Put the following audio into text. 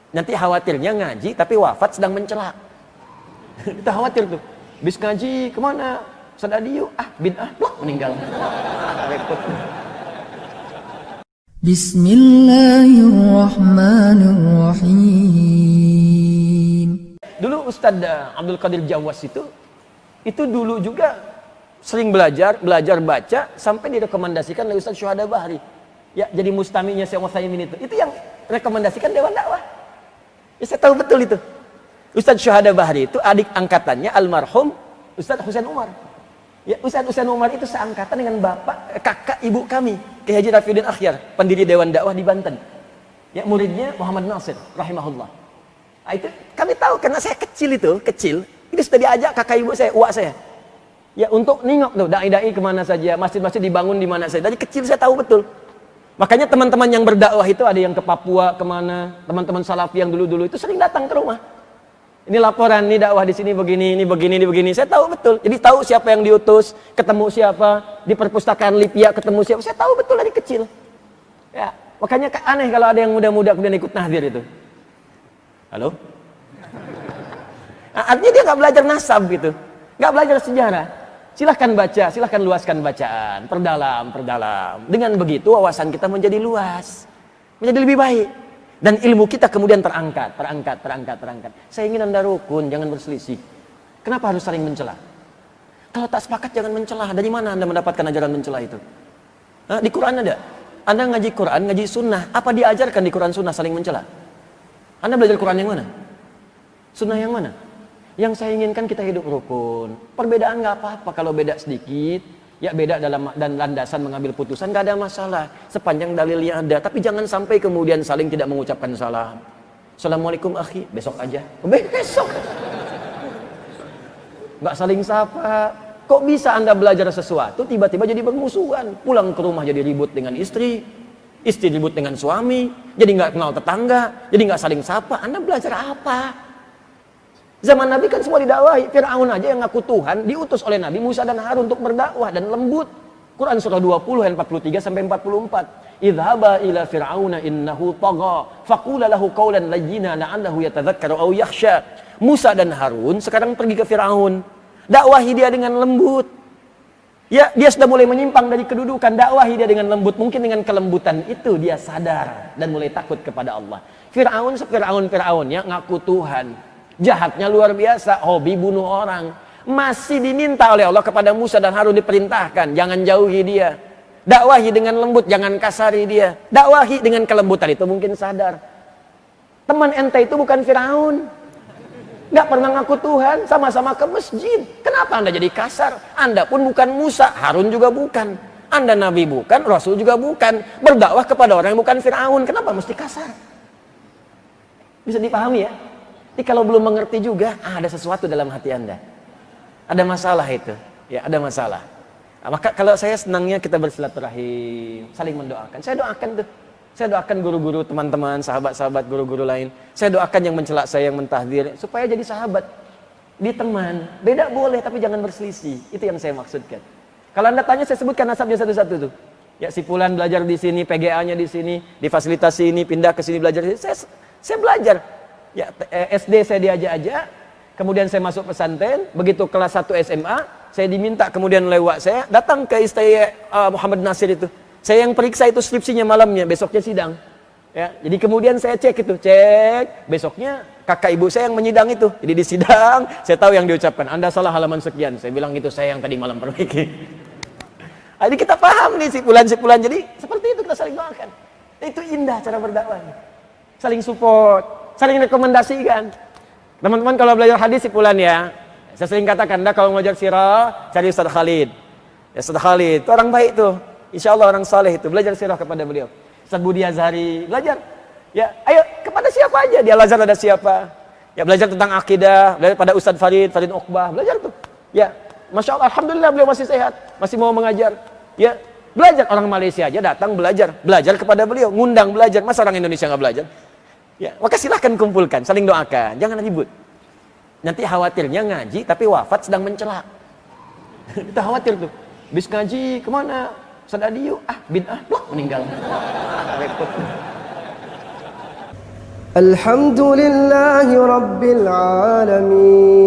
Nanti khawatirnya ngaji tapi wafat sedang mencela. Kita khawatir tuh. Bis ngaji kemana? Ustaz Adi yuk. Bid'ah, meninggal. Repot. Bismillahirrahmanirrahim. Dulu Ustaz Abdul Qadir Jawas itu dulu juga sering belajar baca sampai direkomendasikan oleh Ustaz Syuhada Bahri. Ya, jadi mustaminya Syekh Utsaimin itu yang rekomendasikan Dewan Dakwah. Ya, saya tahu betul itu. Ustaz Syuhada Bahri itu adik angkatannya almarhum Ustaz Husain Umar. Ya, Ustaz Husain Umar itu seangkatan dengan kakak ibu kami, Kiai Haji Rafiuddin Akhyar, pendiri Dewan Dakwah di Banten. Ya, muridnya Muhammad Nasir rahimahullah. Nah, itu kami tahu karena saya kecil. Ini sudah diajak kakak ibu saya, uak saya. Ya, untuk nengok tuh dai-dai kemana saja, masjid-masjid dibangun di mana saja. Dari kecil saya tahu betul. Makanya teman-teman yang berdakwah itu ada yang ke Papua kemana, teman-teman salafi yang dulu-dulu itu sering datang ke rumah. Ini laporan, ini dakwah di sini begini, ini begini, ini begini. Saya tahu betul. Jadi tahu siapa yang diutus, ketemu siapa, di perpustakaan Lipia ketemu siapa. Saya tahu betul dari kecil. Ya, makanya aneh kalau ada yang muda-muda kemudian ikut tahdir itu. Halo? Nah, artinya dia nggak belajar nasab gitu, nggak belajar sejarah. Silahkan baca, silahkan luaskan bacaan, perdalam. Dengan begitu wawasan kita menjadi luas, menjadi lebih baik. Dan ilmu kita kemudian terangkat. Saya ingin Anda rukun, jangan berselisih. Kenapa harus saling mencela? Kalau tak sepakat jangan mencela. Dari mana Anda mendapatkan ajaran mencela itu? Di Quran ada. Anda ngaji Quran, ngaji sunnah. Apa diajarkan di Quran sunnah saling mencela? Anda belajar Quran yang mana? Sunnah yang mana? Yang saya inginkan kita hidup rukun. Perbedaan nggak apa-apa kalau beda sedikit. Ya, beda dalam dan landasan mengambil putusan nggak ada masalah sepanjang dalilnya ada. Tapi jangan sampai kemudian saling tidak mengucapkan salam. Assalamualaikum akhi, besok aja. Besok. Nggak saling sapa. Kok bisa Anda belajar sesuatu tiba-tiba jadi bermusuhan? Pulang ke rumah jadi ribut dengan istri ribut dengan suami, jadi nggak kenal tetangga, jadi nggak saling sapa. Anda belajar apa? Zaman Nabi kan semua didakwahi. Fir'aun aja yang ngaku Tuhan diutus oleh Nabi Musa dan Harun untuk berdakwah dan lembut. Quran surah 20 ayat 43 sampai 44. Idhaba ila fir'auna innahu tagha faqula lahu qawlan layyina la'allahu yatadhakkaru aw yakhsha. Musa dan Harun sekarang pergi ke Fir'aun. Dakwahi dia dengan lembut. Ya, dia sudah mulai menyimpang dari kedudukan. Dakwahi dia dengan lembut. Mungkin dengan kelembutan itu dia sadar dan mulai takut kepada Allah. Fir'aun ya ngaku Tuhan. Jahatnya luar biasa, hobi bunuh orang. Masih diminta oleh Allah kepada Musa dan Harun diperintahkan, jangan jauhi dia. Dakwahi dengan lembut, jangan kasari dia. Dakwahi dengan kelembutan itu mungkin sadar. Teman ente itu bukan Firaun. Nggak pernah ngaku Tuhan, sama-sama ke masjid. Kenapa Anda jadi kasar? Anda pun bukan Musa, Harun juga bukan. Anda Nabi bukan, Rasul juga bukan. Berdakwah kepada orang yang bukan Firaun, kenapa mesti kasar? Bisa dipahami ya? Jadi kalau belum mengerti juga, ada sesuatu dalam hati Anda. Ada masalah itu. Ya, ada masalah. Nah, maka kalau saya senangnya kita bersilaturahim, saling mendoakan. Saya doakan tuh. Saya doakan guru-guru, teman-teman, sahabat-sahabat, guru-guru lain. Saya doakan yang mencela saya, yang mentahdir, supaya jadi sahabat. Di teman. Beda boleh, tapi jangan berselisih. Itu yang saya maksudkan. Kalau Anda tanya, saya sebutkan nasabnya satu-satu tuh. Ya, si Fulan belajar di sini, PGA-nya di sini, di fasilitas sini, pindah ke sini belajar di sini. Saya belajar. Ya, SD saya diajak-ajak, kemudian saya masuk pesantren, begitu kelas 1 SMA, saya diminta kemudian lewat saya datang ke istana Muhammad Nasir itu. Saya yang periksa itu skripsinya malamnya, besoknya sidang. Ya, jadi kemudian saya cek, besoknya kakak ibu saya yang menyidang itu. Jadi di sidang, saya tahu yang diucapkan, Anda salah halaman sekian. Saya bilang itu saya yang tadi malam perbaiki. Jadi kita paham nih si Fulan. Jadi seperti itu kita saling doakan. Itu indah cara berdakwah. Saling support. Saling rekomendasikan. Teman-teman kalau belajar hadis si Fulan ya. Saya sering katakan, Anda kalau belajar sirah, cari Ustaz Khalid. Ya, Ustaz Khalid, itu orang baik tuh. Insya Allah orang saleh itu. Belajar sirah kepada beliau. Ustaz Budi Azhari, belajar. Ya, ayo kepada siapa aja. Di Al-Azhar ada siapa. Ya, belajar tentang akidah. Belajar pada Ustaz Farid Uqbah. Belajar tuh. Ya, Masya Allah, Alhamdulillah beliau masih sehat. Masih mau mengajar. Ya, belajar. Orang Malaysia aja datang belajar. Belajar kepada beliau. Ngundang belajar. Masa orang Indonesia nggak belajar? Ya, maka silahkan kumpulkan, saling doakan, jangan ribut. Nanti khawatirnya ngaji tapi wafat sedang mencela. Kita khawatir tuh. Bis ngaji kemana? Ustaz Adi yuk. Bid'ah, meninggal. Repot. الحمد لله رب العالمين